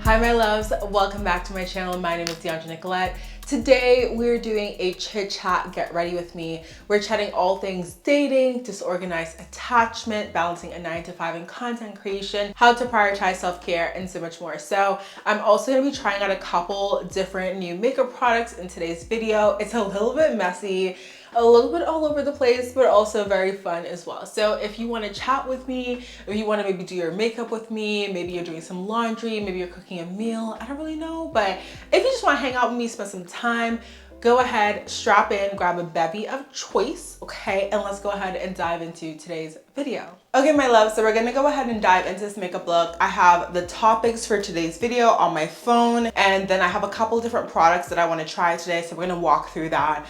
Hi my loves, welcome back to my channel. My name is Dheandra Nicolette. Today we're doing a chit chat, get ready with me. We're chatting all things dating, disorganized attachment, balancing a 9 to 5 and content creation, how to prioritize self-care, and so much more. So I'm also gonna be trying out a couple different new makeup products in today's video. It's a little bit messy, a little bit all over the place, but also very fun as well. So if you want to chat with me, if you want to maybe do your makeup with me, maybe you're doing some laundry, maybe you're cooking a meal, I don't really know, but if you just want to hang out with me, spend some time, go ahead, strap in, grab a bevy of choice, okay? And let's go ahead and dive into today's video. Okay, my love, so we're gonna go ahead and dive into this makeup look. I have the topics for today's video on my phone, and then I have a couple different products that I wanna try today, so we're gonna walk through that.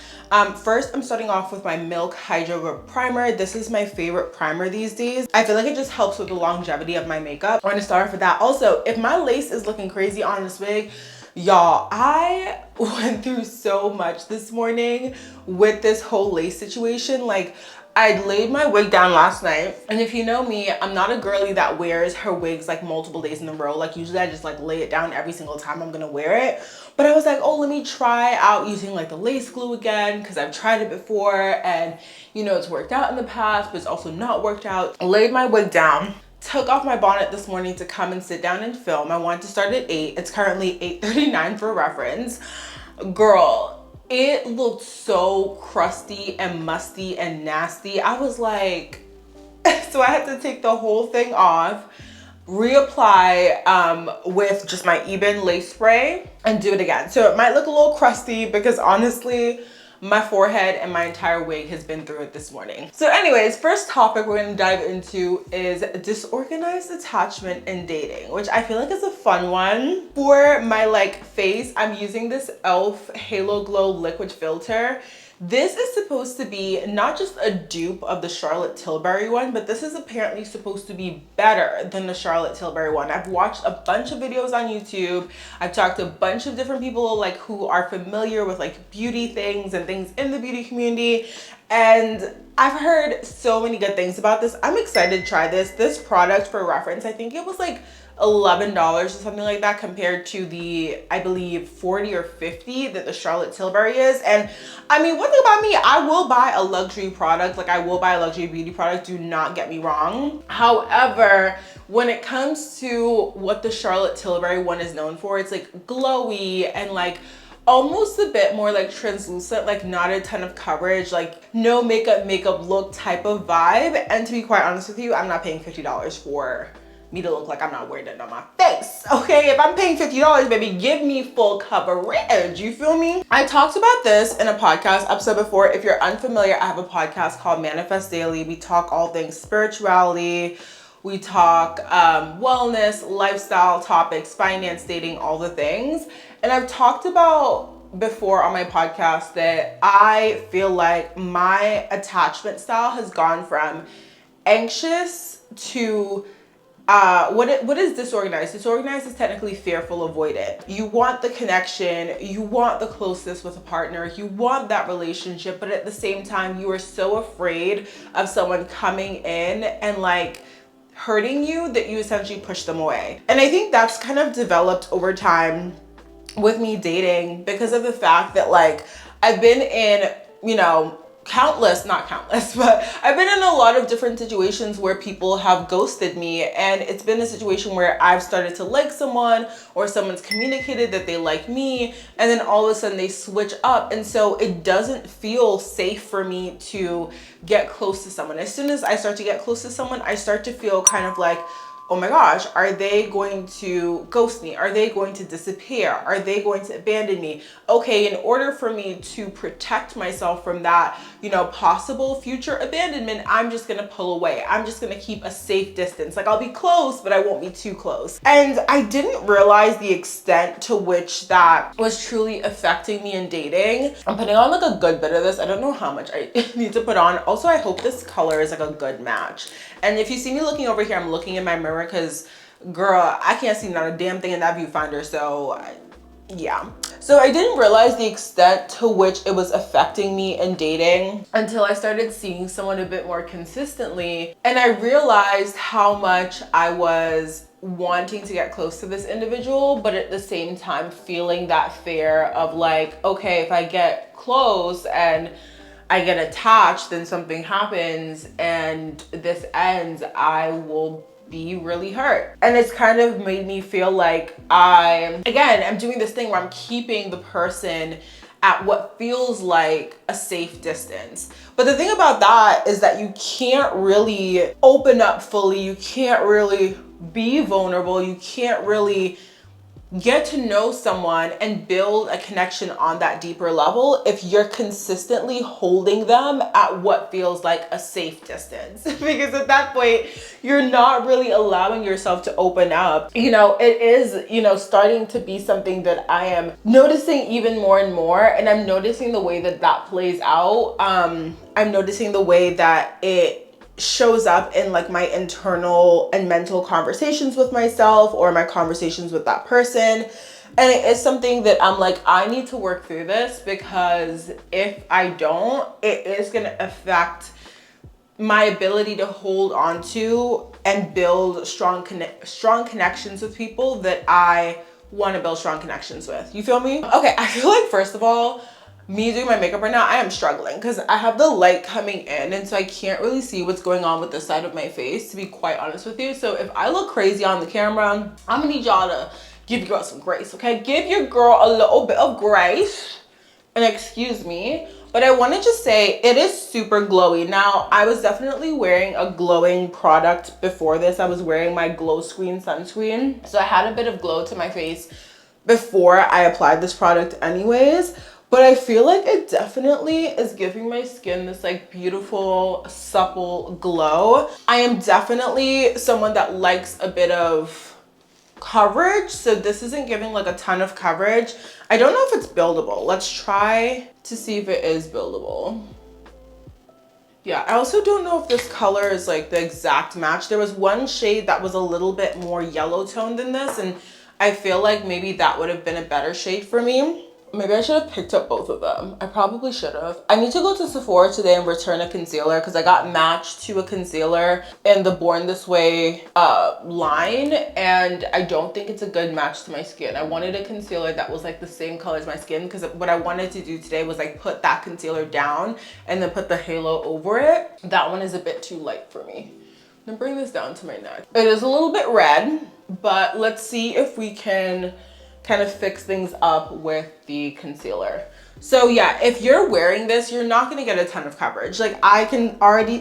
First, I'm starting off with my Milk Hydro Grip Primer. This is my favorite primer these days. I feel like it just helps with the longevity of my makeup. I'm gonna start off with that. Also, if my lace is looking crazy on this wig, y'all, I went through so much this morning with this whole lace situation. Like, I laid my wig down last night, and if you know me, I'm not a girly that wears her wigs like multiple days in a row. Like, usually I just like lay it down every single time I'm gonna wear it. But I was like, oh, let me try out using like the lace glue again, because I've tried it before and you know, it's worked out in the past, but it's also not worked out. I laid my wig down, took off my bonnet this morning to come and sit down and film. I wanted to start at 8. It's currently 8:39 for reference. Girl, it looked so crusty and musty and nasty. I was like, so I had to take the whole thing off, reapply with just my Eben lace spray and do it again. So it might look a little crusty because honestly, my forehead and my entire wig has been through it this morning. So anyways, first topic we're gonna dive into is disorganized attachment and dating, which I feel like is a fun one. For my like face, I'm using this e.l.f. Halo Glow liquid filter. This is supposed to be not just a dupe of the Charlotte Tilbury one, but this is apparently supposed to be better than the Charlotte Tilbury one. I've watched a bunch of videos on YouTube. I've talked to a bunch of different people like who are familiar with like beauty things and things in the beauty community. And I've heard so many good things about this. I'm excited to try this. This product, for reference, I think it was like $11 or something like that compared to the, I believe, 40 or 50 that the Charlotte Tilbury is. And I mean, one thing about me, I will buy a luxury product, like I will buy a luxury beauty product, do not get me wrong. However, when it comes to what the Charlotte Tilbury one is known for, it's like glowy and like almost a bit more like translucent, like not a ton of coverage, like no makeup look type of vibe. And to be quite honest with you, I'm not paying $50 for me to look like I'm not wearing it on my face, okay? If I'm paying $50, baby, give me full coverage, you feel me? I talked about this in a podcast episode before. If you're unfamiliar, I have a podcast called Manifest Daily. We talk all things spirituality, we talk wellness, lifestyle topics, finance, dating, all the things. And I've talked about before on my podcast that I feel like my attachment style has gone from anxious to what is disorganized? Disorganized is technically fearful, avoidant. You want the connection, you want the closeness with a partner, you want that relationship, but at the same time, you are so afraid of someone coming in and like hurting you that you essentially push them away. And I think that's kind of developed over time with me dating because of the fact that like I've been in, you know, not countless, but I've been in a lot of different situations where people have ghosted me, and it's been a situation where I've started to like someone or someone's communicated that they like me, and then all of a sudden they switch up, and so it doesn't feel safe for me to get close to someone. As soon as I start to get close to someone, I start to feel kind of like, oh my gosh, are they going to ghost me? Are they going to disappear? Are they going to abandon me? Okay, in order for me to protect myself from that, you know, possible future abandonment, I'm just gonna pull away. I'm just gonna keep a safe distance. Like, I'll be close, but I won't be too close. And I didn't realize the extent to which that was truly affecting me in dating. I'm putting on like a good bit of this. I don't know how much I need to put on. Also, I hope this color is like a good match. And if you see me looking over here, I'm looking in my mirror because girl, I can't see not a damn thing in that viewfinder. So yeah, So I didn't realize the extent to which it was affecting me in dating until I started seeing someone a bit more consistently. And I realized how much I was wanting to get close to this individual, but at the same time feeling that fear of like, okay, if I get close and I get attached, then something happens and this ends, I will be really hurt. And it's kind of made me feel like I'm doing this thing where I'm keeping the person at what feels like a safe distance. But the thing about that is that you can't really open up fully. You can't really be vulnerable. You can't really get to know someone and build a connection on that deeper level if you're consistently holding them at what feels like a safe distance. Because at that point, you're not really allowing yourself to open up. You know, it is, you know, starting to be something that I am noticing even more and more. And I'm noticing the way that that plays out. I'm noticing the way that it shows up in like my internal and mental conversations with myself or my conversations with that person. And it is something that I'm like, I need to work through this, because if I don't, it is going to affect my ability to hold on to and build strong connections with people that I want to build strong connections with. You feel me? Okay, I feel like first of all, me doing my makeup right now, I am struggling because I have the light coming in, and so I can't really see what's going on with this side of my face, to be quite honest with you. So if I look crazy on the camera, I'm gonna need y'all to give your girl some grace, okay? Give your girl a little bit of grace and excuse me. But I want to just say it is super glowy. Now, I was definitely wearing a glowing product before this. I was wearing my Glow Screen sunscreen. So I had a bit of glow to my face before I applied this product anyways. But I feel like it definitely is giving my skin this like beautiful, supple glow. I am definitely someone that likes a bit of coverage, so this isn't giving like a ton of coverage. I don't know if it's buildable. Let's try to see if it is buildable. Yeah, I also don't know if this color is like the exact match. There was one shade that was a little bit more yellow toned than this, and I feel like maybe that would have been a better shade for me. Maybe I should have picked up both of them. I probably should have. I need to go to Sephora today and return a concealer because I got matched to a concealer in the Born This Way line, and I don't think it's a good match to my skin. I wanted a concealer that was like the same color as my skin, because what I wanted to do today was like put that concealer down and then put the halo over it. That one is a bit too light for me. I'm gonna bring this down to my neck. It is a little bit red, but let's see if we can kind of fix things up with the concealer. So yeah, if you're wearing this, you're not gonna get a ton of coverage. Like I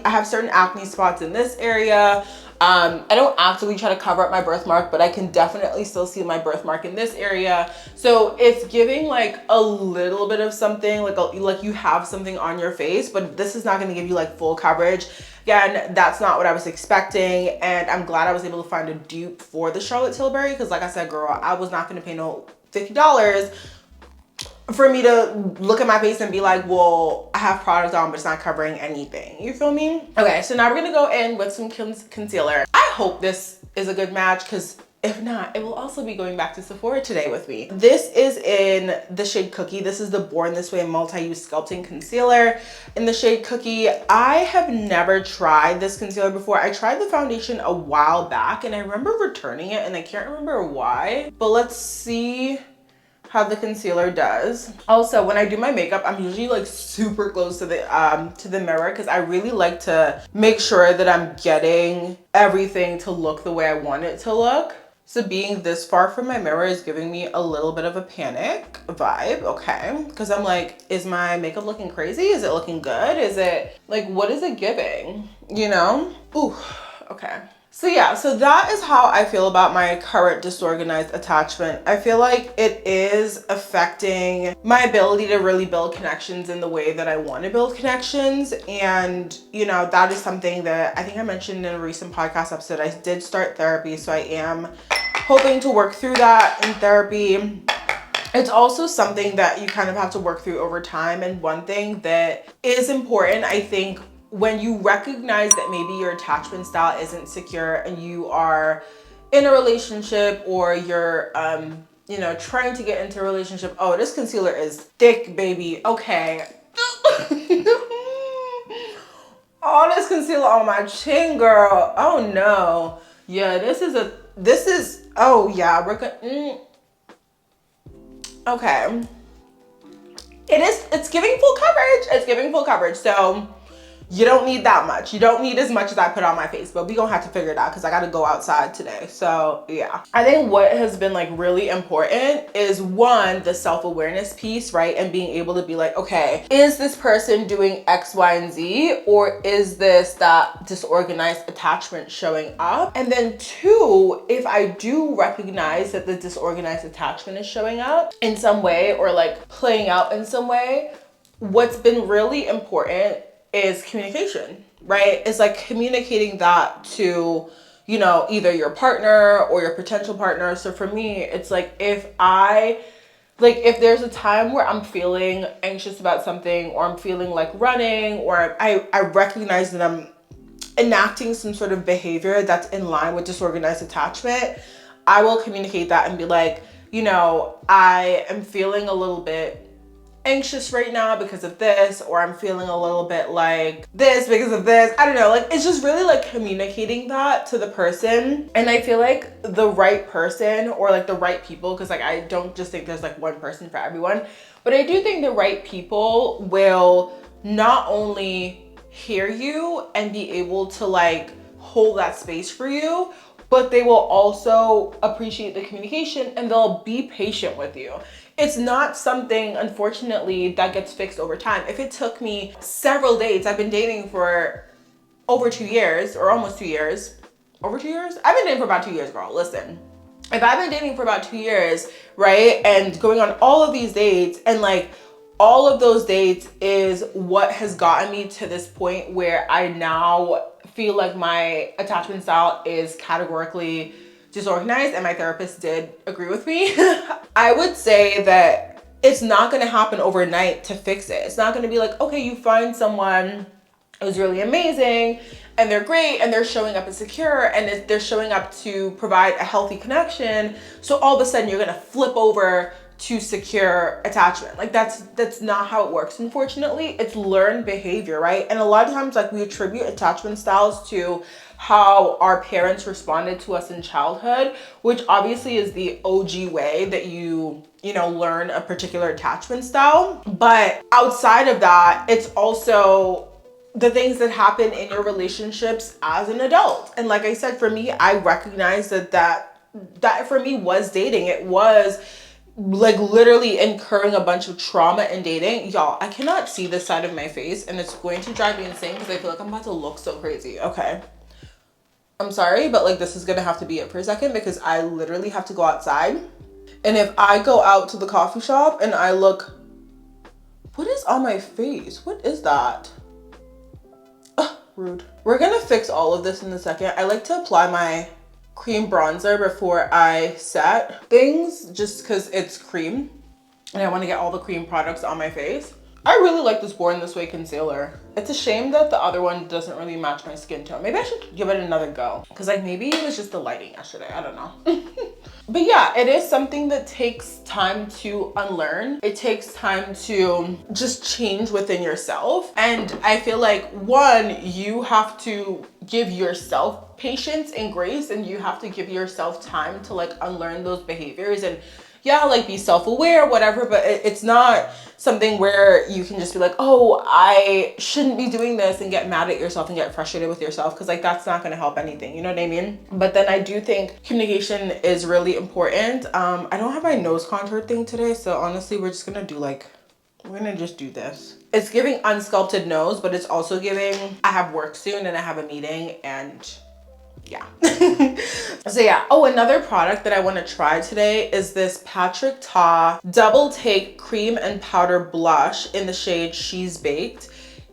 have certain acne spots in this area. I don't actively try to cover up my birthmark, but I can definitely still see my birthmark in this area. So it's giving like a little bit of something, like you have something on your face, but this is not gonna give you like full coverage. Again, that's not what I was expecting, and I'm glad I was able to find a dupe for the Charlotte Tilbury, because like I said, girl, I was not gonna pay no $50 for me to look at my face and be like, well, I have product on, but it's not covering anything. You feel me? Okay, so now we're gonna go in with some concealer. I hope this is a good match, because if not, it will also be going back to Sephora today with me. This is in the shade Cookie. This is the Born This Way multi-use sculpting concealer in the shade Cookie. I have never tried this concealer before. I tried the foundation a while back and I remember returning it, and I can't remember why, but let's see how the concealer does. Also, when I do my makeup, I'm usually like super close to the mirror, because I really like to make sure that I'm getting everything to look the way I want it to look. So being this far from my mirror is giving me a little bit of a panic vibe, okay? Because I'm like, is my makeup looking crazy? Is it looking good? Is it like, what is it giving? You know? Ooh, okay. So yeah, so that is how I feel about my current disorganized attachment. I feel like it is affecting my ability to really build connections in the way that I want to build connections. And, you know, that is something that I think I mentioned in a recent podcast episode. I did start therapy, so I am hoping to work through that in therapy. It's also something that you kind of have to work through over time. And one thing that is important, I think, when you recognize that maybe your attachment style isn't secure and you are in a relationship, or you're you know, trying to get into a relationship. Oh, this concealer is thick, baby. Okay. All this concealer on my chin, girl. Oh no. Yeah, oh yeah, we're gonna, okay. It's giving full coverage. It's giving full coverage. So you don't need that much. You don't need as much as I put on my face, but we gonna have to figure it out because I gotta go outside today. So yeah, I think what has been like really important is one, the self-awareness piece, right? And being able to be like, okay, is this person doing X, Y, and Z, or is this that disorganized attachment showing up? And then two, if I do recognize that the disorganized attachment is showing up in some way or like playing out in some way, what's been really important is communication, right? It's like communicating that to, you know, either your partner or your potential partner. So for me, it's like if there's a time where I'm feeling anxious about something, or I'm feeling like running, or I recognize that I'm enacting some sort of behavior that's in line with disorganized attachment, I will communicate that and be like, you know, I am feeling a little bit anxious right now because of this, or I'm feeling a little bit like this because of this. I don't know, like it's just really like communicating that to the person. And I feel like the right person, or like the right people, because like I don't just think there's like one person for everyone, but I do think the right people will not only hear you and be able to like hold that space for you, but they will also appreciate the communication and they'll be patient with you. It's not something, unfortunately, that gets fixed over time. If it took me several dates, I've been dating for over 2 years, or almost 2 years. Over 2 years? I've been dating for about 2 years, girl. Listen, if I've been dating for about 2 years, right, and going on all of these dates, and like all of those dates is what has gotten me to this point where I now feel like my attachment style is categorically disorganized, and my therapist did agree with me. I would say that it's not going to happen overnight to fix it. It's not going to be like, okay, you find someone who's really amazing and they're great and they're showing up as secure and they're showing up to provide a healthy connection, so all of a sudden you're going to flip over to secure attachment. Like that's not how it works. Unfortunately, it's learned behavior, right? And a lot of times, like, we attribute attachment styles to how our parents responded to us in childhood, which obviously is the OG way that you know, learn a particular attachment style. But outside of that, it's also the things that happen in your relationships as an adult. And like I said, for me, I recognize that for me was dating. It was like literally incurring a bunch of trauma in dating. Y'all, I cannot see this side of my face and it's going to drive me insane because I feel like I'm about to look so crazy. Okay, I'm sorry, but like this is gonna have to be it for a second because I literally have to go outside. And if I go out to the coffee shop and I look, what is on my face? What is that? Ugh, rude. We're gonna fix all of this in a second. I like to apply my cream bronzer before I set things just because it's cream and I want to get all the cream products on my face. I really like this Born This Way concealer. It's a shame that the other one doesn't really match my skin tone. Maybe I should give it another go because like maybe it was just the lighting yesterday. I don't know. But yeah, it is something that takes time to unlearn. It takes time to just change within yourself. And I feel like, one, you have to give yourself patience and grace, and you have to give yourself time to like unlearn those behaviors and yeah, like be self-aware, whatever, but it's not something where you can just be like, oh, I shouldn't be doing this and get mad at yourself and get frustrated with yourself, because like that's not going to help anything, you know what I mean? But then I do think communication is really important. I don't have my nose contour thing today, so honestly we're just gonna do like, we're gonna just do this. It's giving unsculpted nose, but it's also giving I have work soon and I have a meeting and yeah. So yeah. Oh, another product that I want to try today is this Patrick Ta Double Take Cream and Powder Blush in the shade She's Baked.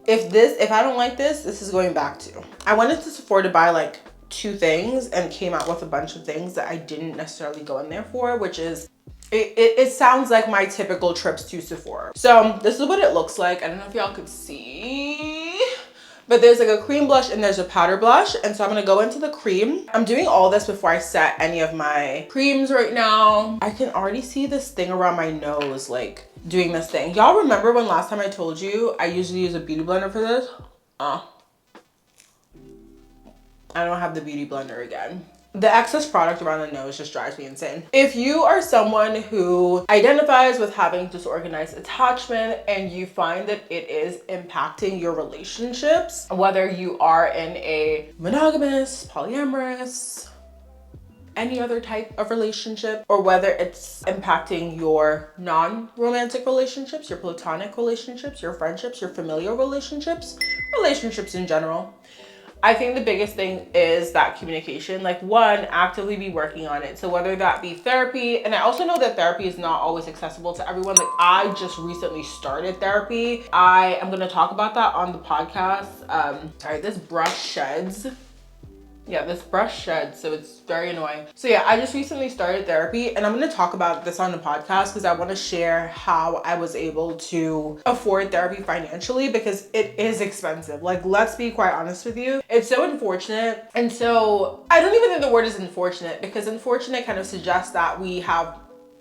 If I don't like this, this is going back to. I went to Sephora to buy like 2 things and came out with a bunch of things that I didn't necessarily go in there for, which is it sounds like my typical trips to Sephora. So this is what it looks like. I don't know if y'all could see, But there's like a cream blush and there's a powder blush. And so I'm gonna go into the cream. I'm doing all this before I set any of my creams right now. I can already see this thing around my nose, like doing this thing. Y'all remember when last time I told you I usually use a beauty blender for this? I don't have the beauty blender again. The excess product around the nose just drives me insane. If you are someone who identifies with having disorganized attachment and you find that it is impacting your relationships, whether you are in a monogamous, polyamorous, any other type of relationship, or whether it's impacting your non-romantic relationships, your platonic relationships, your friendships, your familial relationships, relationships in general, I think the biggest thing is that communication. Like, one, actively be working on it. So whether that be therapy, and I also know that therapy is not always accessible to everyone. Like, I just recently started therapy. I am going to talk about that on the podcast. Sorry, this brush sheds. Yeah, this brush sheds, so it's very annoying. So yeah, I just recently started therapy, and I'm going to talk about this on the podcast because I want to share how I was able to afford therapy financially, because it is expensive. Like, let's be quite honest with you. It's so unfortunate. And so I don't even think the word is unfortunate, because unfortunate kind of suggests that we have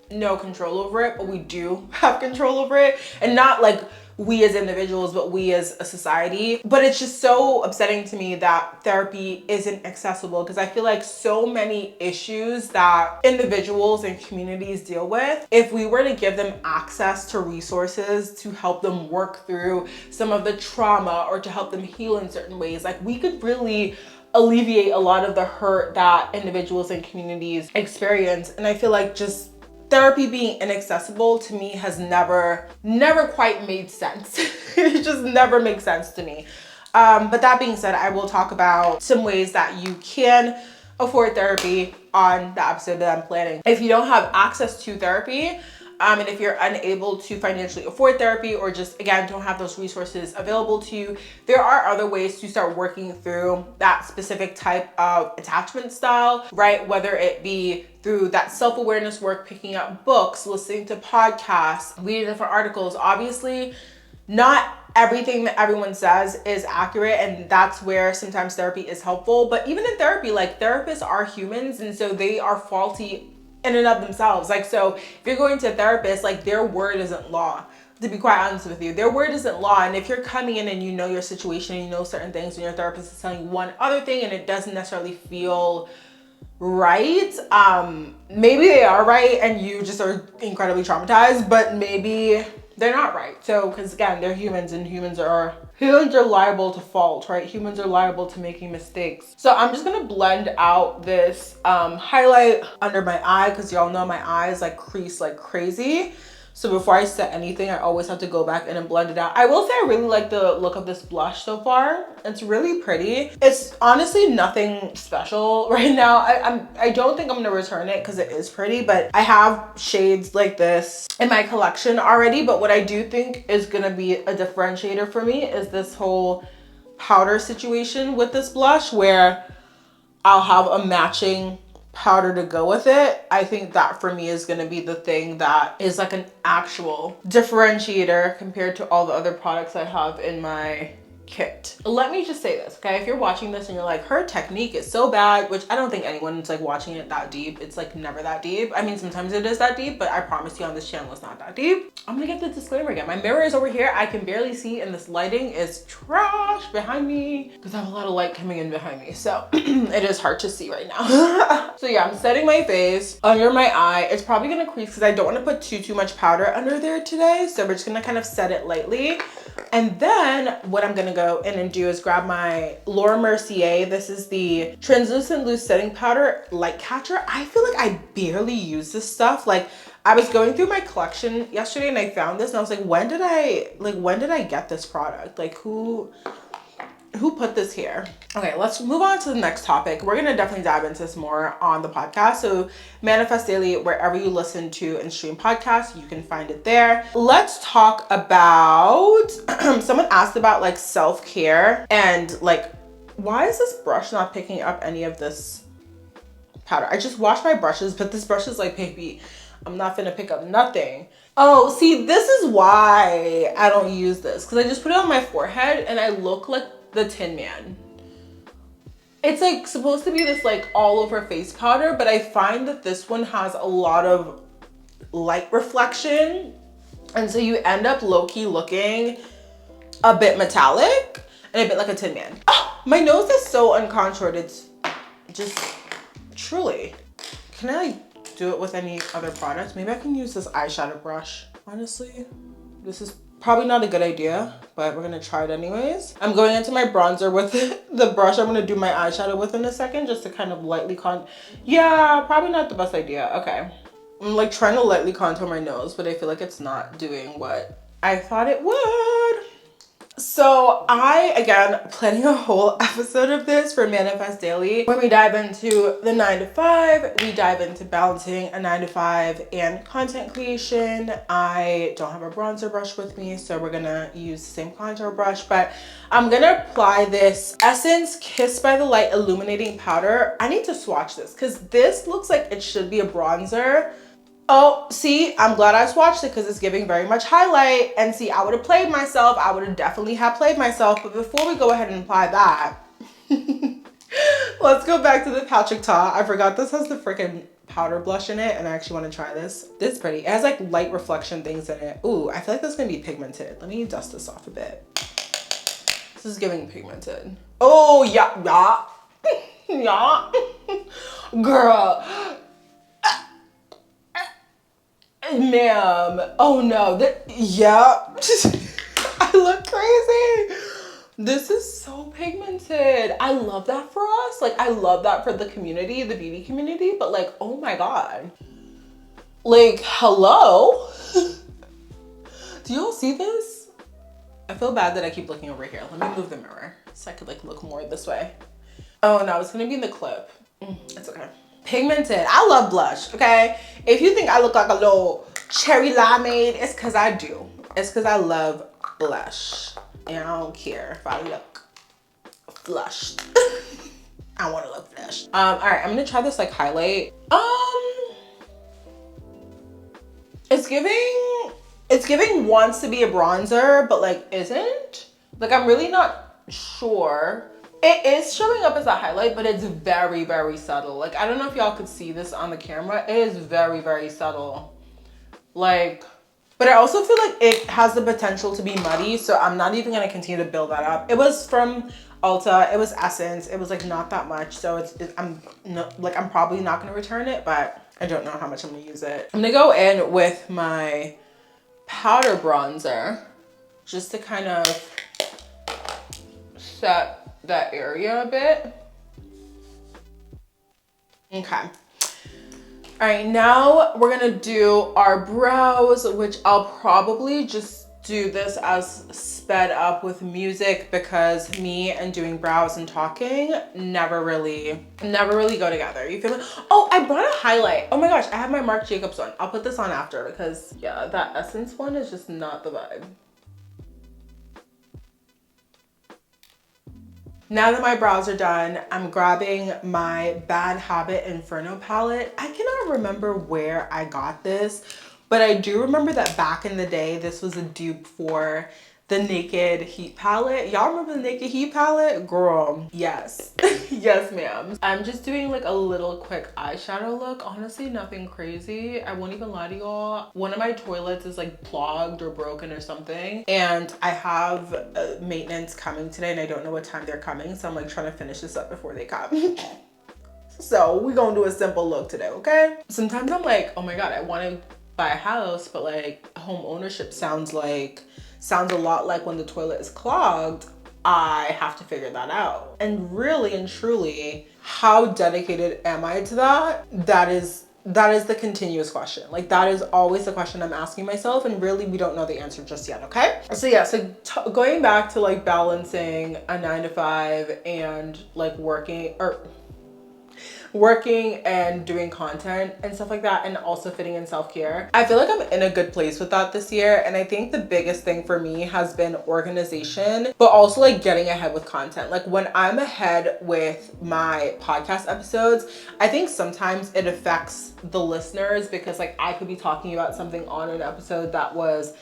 no control over it, but we do have control over it. And not like we as individuals, but we as a society. But it's just so upsetting to me that therapy isn't accessible, because I feel like so many issues that individuals and communities deal with, if we were to give them access to resources to help them work through some of the trauma or to help them heal in certain ways, like, we could really alleviate a lot of the hurt that individuals and communities experience. And I feel like just therapy being inaccessible to me has never quite made sense. It just never makes sense to me. But that being said, I will talk about some ways that you can afford therapy on the episode that I'm planning. If you don't have access to therapy, and if you're unable to financially afford therapy, or just, again, don't have those resources available to you, there are other ways to start working through that specific type of attachment style, right? Whether it be through that self-awareness work, picking up books, listening to podcasts, reading different articles. Obviously, not everything that everyone says is accurate, and that's where sometimes therapy is helpful. But even in therapy, like, therapists are humans, and so they are faulty in and of themselves. Like, so if you're going to a therapist, like, their word isn't law. To be quite honest with you, their word isn't law. And if you're coming in and you know your situation and you know certain things, and your therapist is telling you one other thing and it doesn't necessarily feel right, maybe they are right and you just are incredibly traumatized, but maybe they're not right. So, because again, they're humans, and humans are liable to fault, right? Humans are liable to making mistakes. So I'm just gonna blend out this highlight under my eye, because y'all know my eyes like crease like crazy. So before I set anything, I always have to go back in and blend it out. I will say I really like the look of this blush so far. It's really pretty. It's honestly nothing special right now. I don't think I'm gonna return it because it is pretty, but I have shades like this in my collection already. But what I do think is gonna be a differentiator for me is this whole powder situation with this blush, where I'll have a matching powder to go with it. I think that for me is going to be the thing that is like an actual differentiator compared to all the other products I have in my kit. Let me just say this, okay? If you're watching this and you're like, her technique is so bad, which I don't think anyone's like watching it that deep. It's like never that deep. I mean, sometimes it is that deep, but I promise you on this channel it's not that deep. I'm gonna get the disclaimer again. My mirror is over here. I can barely see, and this lighting is trash behind me because I have a lot of light coming in behind me. So it is hard to see right now. So yeah, I'm setting my face under my eye. It's probably gonna crease because I don't want to put too much powder under there today. So we're just gonna kind of set it lightly. And then what I'm gonna go in and do is grab my Laura Mercier. This is the translucent loose setting powder light catcher. I feel like I barely use this stuff. Like, I was going through my collection yesterday and I found this and I was like, when did I get this product? Like, who put this here? Okay, let's move on to the next topic. We're gonna definitely dive into this more on the podcast. So Manifest Daily, wherever you listen to and stream podcasts, you can find it there. Let's talk about, someone asked about like self-care and like, why is this brush not picking up any of this powder? I just washed my brushes, but this brush is like, baby, I'm not gonna pick up nothing. Oh, see, this is why I don't use this, because I just put it on my forehead and I look like the Tin Man. It's like supposed to be this like all over face powder, but I find that this one has a lot of light reflection. And so you end up low-key looking a bit metallic and a bit like a Tin Man. Oh, my nose is so uncontoured. It's just truly. Can I like do it with any other products? Maybe I can use this eyeshadow brush. Honestly, this is probably not a good idea, but we're gonna try it anyways. I'm going into my bronzer with the brush I'm gonna do my eyeshadow with in a second, just to kind of lightly yeah, probably not the best idea. Okay. I'm like trying to lightly contour my nose, but I feel like it's not doing what I thought it would. So again, planning a whole episode of this for Manifest Daily. When we dive into the 9 to 5, we dive into balancing a 9 to 5 and content creation. I don't have a bronzer brush with me, so we're gonna use the same contour brush, but I'm gonna apply this Essence Kiss by the Light Illuminating Powder. I need to swatch this because this looks like it should be a bronzer. Oh, see, I'm glad I swatched it because it's giving very much highlight. And see, I would have played myself. I would have definitely played myself. But before we go ahead and apply that, let's go back to the Patrick Ta. I forgot this has the freaking powder blush in it, and I actually want to try this. This is pretty. It has like light reflection things in it. Ooh, I feel like this is going to be pigmented. Let me dust this off a bit. This is giving pigmented. Oh, yeah. Yeah. Girl. Ma'am, oh no, yeah. I look crazy. This is so pigmented. I love that for us. Like, I love that for the community, the beauty community, but like, oh my God. Like, hello? Do y'all see this? I feel bad that I keep looking over here. Let me move the mirror so I could like look more this way. Oh no, it's gonna be in the clip. It's okay. Pigmented. I love blush, okay? If you think I look like a little cherry limeade, it's because I do. It's because I love blush. And I don't care if I look flushed. I want to look flushed. All right, I'm gonna try this like highlight. It's giving wants to be a bronzer, but like isn't. Like, I'm really not sure. It is showing up as a highlight, but it's very, very subtle. Like, I don't know if y'all could see this on the camera. It is very, very subtle. Like, but I also feel like it has the potential to be muddy, so I'm not even gonna continue to build that up. It was from Ulta, it was Essence. It was like not that much, so I'm probably not gonna return it, but I don't know how much I'm gonna use it. I'm gonna go in with my powder bronzer just to kind of set that area a bit. Okay. All right, now we're gonna do our brows, which I'll probably just do this as sped up with music because me and doing brows and talking never really go together. You feel me? Oh, I brought a highlight. Oh my gosh, I have my Marc Jacobs one. I'll put this on after because yeah, that Essence one is just not the vibe. Now that my brows are done, I'm grabbing my Bad Habit Inferno palette. I cannot remember where I got this, but I do remember that back in the day, this was a dupe for the Naked Heat palette. Y'all remember the Naked Heat palette? Girl, yes. Yes, ma'am. I'm just doing like a little quick eyeshadow look. Honestly, nothing crazy. I won't even lie to y'all. One of my toilets is like clogged or broken or something. And I have maintenance coming today and I don't know what time they're coming. So I'm like trying to finish this up before they come. So we're gonna do a simple look today, okay? Sometimes I'm like, oh my God, I want to buy a house, but like home ownership sounds a lot like when the toilet is clogged. I have to figure that out. And really and truly, how dedicated am I to that? That is the continuous question. Like, that is always the question I'm asking myself, and really we don't know the answer just yet, okay? So yeah, so going back to like balancing a 9 to 5 and like working and doing content and stuff like that, and also fitting in self-care. I feel like I'm in a good place with that this year, and I think the biggest thing for me has been organization, but also like getting ahead with content. Like, when I'm ahead with my podcast episodes, I think sometimes it affects the listeners because like I could be talking about something on an episode that was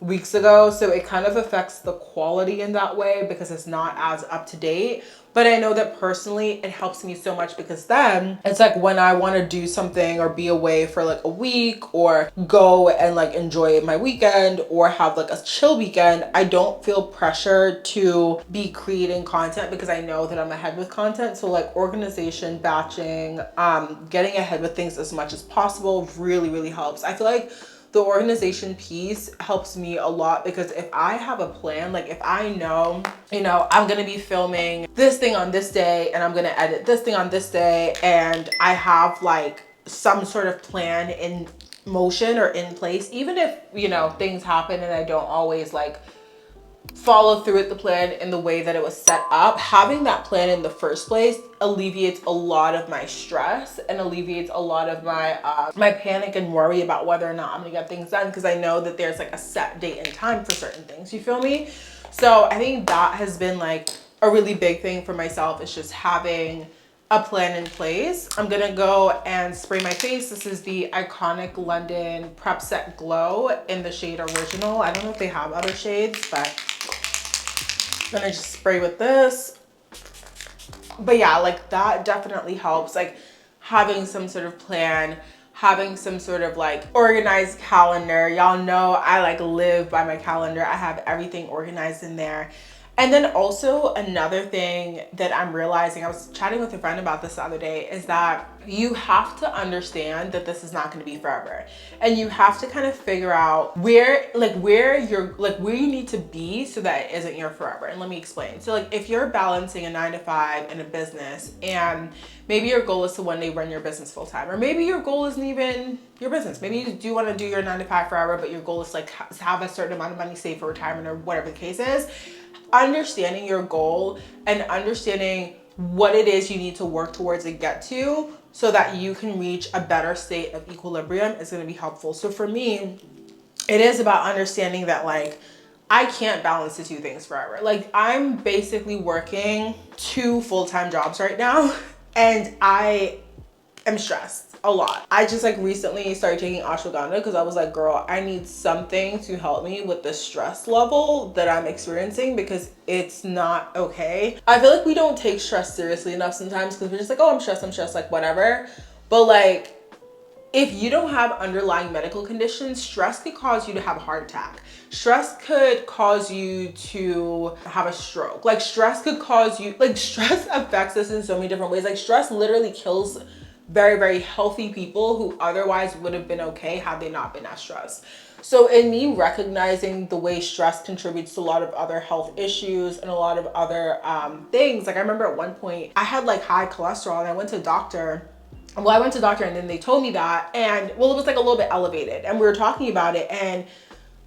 weeks ago. So it kind of affects the quality in that way because it's not as up to date. But I know that personally it helps me so much because then it's like when I want to do something or be away for like a week or go and like enjoy my weekend or have like a chill weekend, I don't feel pressure to be creating content because I know that I'm ahead with content. So like organization, batching, getting ahead with things as much as possible really, really helps. I feel like the organization piece helps me a lot because if I have a plan, like if I know, you know, I'm gonna be filming this thing on this day and I'm gonna edit this thing on this day, and I have like some sort of plan in motion or in place, even if, you know, things happen and I don't always like follow through with the plan in the way that it was set up, having that plan in the first place alleviates a lot of my stress and alleviates a lot of my my panic and worry about whether or not I'm gonna get things done, because I know that there's like a set date and time for certain things, you feel me? So I think that has been like a really big thing for myself, is just having a plan in place. I'm gonna go and spray my face. This is the iconic London Prep Set Glow in the shade Original. I don't know if they have other shades, but I'm gonna just spray with this. But yeah, like that definitely helps, like having some sort of plan, having some sort of like organized calendar. Y'all know I like live by my calendar. I have everything organized in there. And then also another thing that I'm realizing, I was chatting with a friend about this the other day, is that you have to understand that this is not going to be forever. And you have to kind of figure out where you need to be so that it isn't your forever. And let me explain. So like if you're balancing a 9-to-5 and a business, and maybe your goal is to one day run your business full time, or maybe your goal isn't even your business. Maybe you do want to do your 9-to-5 forever, but your goal is like have a certain amount of money saved for retirement or whatever the case is. Understanding your goal and understanding what it is you need to work towards and get to so that you can reach a better state of equilibrium is going to be helpful. So for me, it is about understanding that like I can't balance the two things forever. Like I'm basically working 2 full-time jobs right now and I am stressed a lot. I just like recently started taking ashwagandha because I was like, girl, I need something to help me with the stress level that I'm experiencing because it's not okay. I feel like we don't take stress seriously enough sometimes because we're just like, oh, I'm stressed, like whatever. But like, if you don't have underlying medical conditions, stress could cause you to have a heart attack. Stress could cause you to have a stroke. Like stress could cause you, like stress affects us in so many different ways. Like stress literally kills very, very healthy people who otherwise would have been okay had they not been as stressed. So in me recognizing the way stress contributes to a lot of other health issues and a lot of other things, like I remember at one point I had like high cholesterol and I went to a doctor. Well, I went to the doctor and then they told me that, and well, it was like a little bit elevated and we were talking about it, and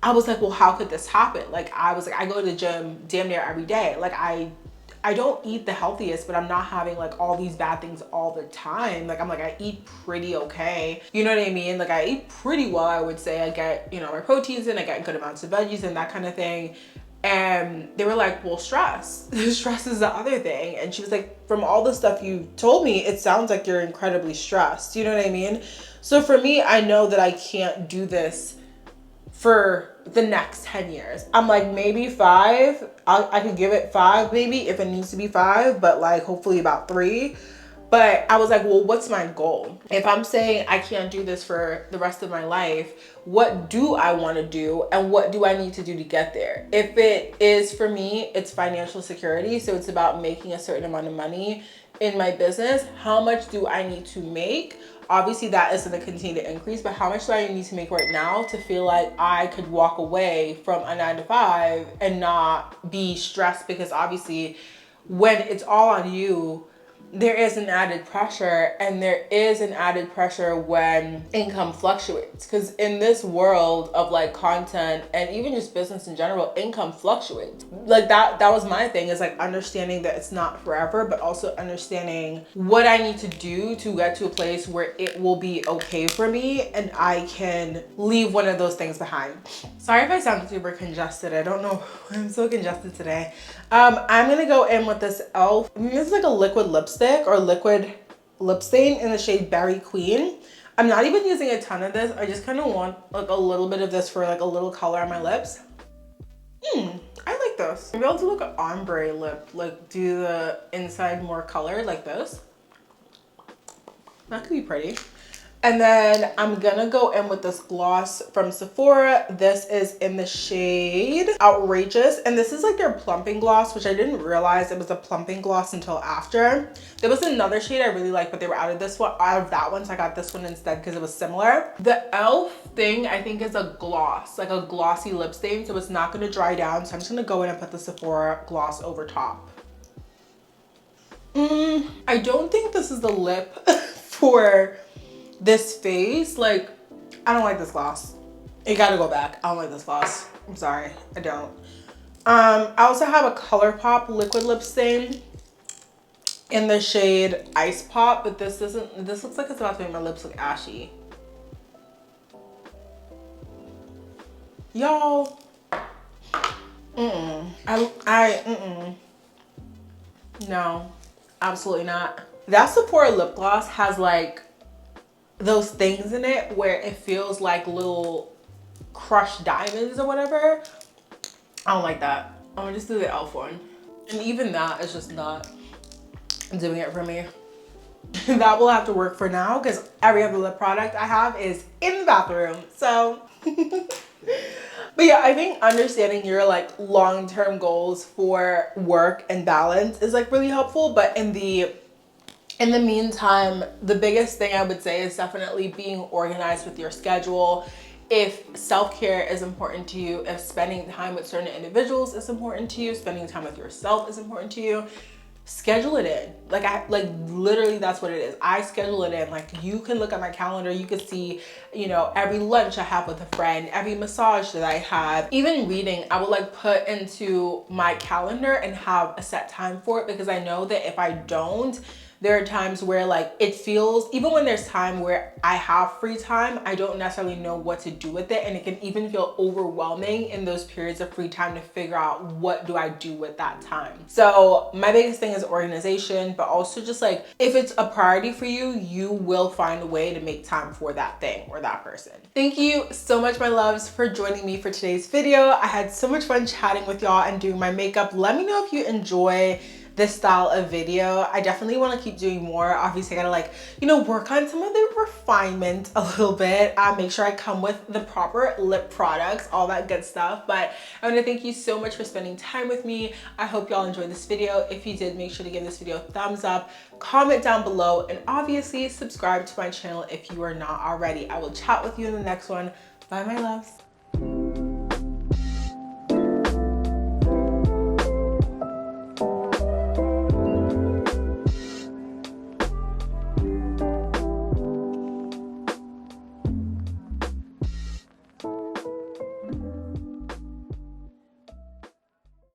I was like, well, how could this happen? Like I was like, I go to the gym damn near every day. Like I don't eat the healthiest, but I'm not having like all these bad things all the time. Like I'm like, I eat pretty okay. You know what I mean? Like I eat pretty well, I would say. I get, you know, my proteins in, I get good amounts of veggies and that kind of thing. And they were like, well, stress. Stress is the other thing. And she was like, from all the stuff you told me, it sounds like you're incredibly stressed. You know what I mean? So for me, I know that I can't do this for the next 10 years. I'm like, maybe 5. I could give it 5 maybe if it needs to be 5, but like hopefully about 3. But I was like, well, what's my goal? If I'm saying I can't do this for the rest of my life, what do I want to do and what do I need to do to get there? If it is for me, it's financial security. So it's about making a certain amount of money in my business. How much do I need to make? Obviously that is going to continue to increase, but how much do I need to make right now to feel like I could walk away from a 9-to-5 and not be stressed? Because obviously when it's all on you, there is an added pressure, and there is an added pressure when income fluctuates, because in this world of like content and even just business in general, income fluctuates. Like that was my thing, is like understanding that it's not forever, but also understanding what I need to do to get to a place where it will be okay for me and I can leave one of those things behind. Sorry if I sound super congested. I don't know, I'm so congested today. I'm gonna go in with this e.l.f. This is like a liquid lipstick or liquid lip stain in the shade Berry Queen. I'm not even using a ton of this. I just kind of want like a little bit of this for like a little color on my lips. I like this. Maybe I'll do like an ombre lip, like do the inside more color like this. That could be pretty. And then I'm gonna go in with this gloss from Sephora. This is in the shade Outrageous. And this is like their plumping gloss, which I didn't realize it was a plumping gloss until after. There was another shade I really liked, but they were out of that one. So I got this one instead because it was similar. The e.l.f. thing I think is a gloss, like a glossy lip stain. So it's not gonna dry down. So I'm just gonna go in and put the Sephora gloss over top. I don't think this is the lip for this face. Like, I don't like this gloss. You gotta go back. I don't like this gloss. I'm sorry, I don't. I also have a ColourPop liquid lip stain in the shade Ice Pop, but this looks like it's about to make my lips look ashy. Y'all, no, absolutely not. That Sephora lip gloss has like those things in it where it feels like little crushed diamonds or whatever. I don't like that. I'm gonna just do the e.l.f. one. And even that is just not doing it for me. That will have to work for now because every other lip product I have is in the bathroom. So, but yeah, I think understanding your like long-term goals for work and balance is like really helpful. But in the meantime, the biggest thing I would say is definitely being organized with your schedule. If self-care is important to you, if spending time with certain individuals is important to you, spending time with yourself is important to you, schedule it in. Like literally that's what it is. I schedule it in. Like you can look at my calendar, you can see, you know, every lunch I have with a friend, every massage that I have, even reading, I would like put into my calendar and have a set time for it, because I know that if I don't, there are times where like it feels, even when there's time where I have free time, I don't necessarily know what to do with it. And it can even feel overwhelming in those periods of free time to figure out what do I do with that time. So my biggest thing is organization, but also just like, if it's a priority for you, you will find a way to make time for that thing or that person. Thank you so much, my loves, for joining me for today's video. I had so much fun chatting with y'all and doing my makeup. Let me know if you enjoy this style of video. I definitely want to keep doing more. Obviously I gotta like, you know, work on some of the refinement a little bit. Make sure I come with the proper lip products, all that good stuff. But I want to thank you so much for spending time with me. I hope y'all enjoyed this video. If you did, make sure to give this video a thumbs up, comment down below, and obviously subscribe to my channel if you are not already. I will chat with you in the next one. Bye, my loves.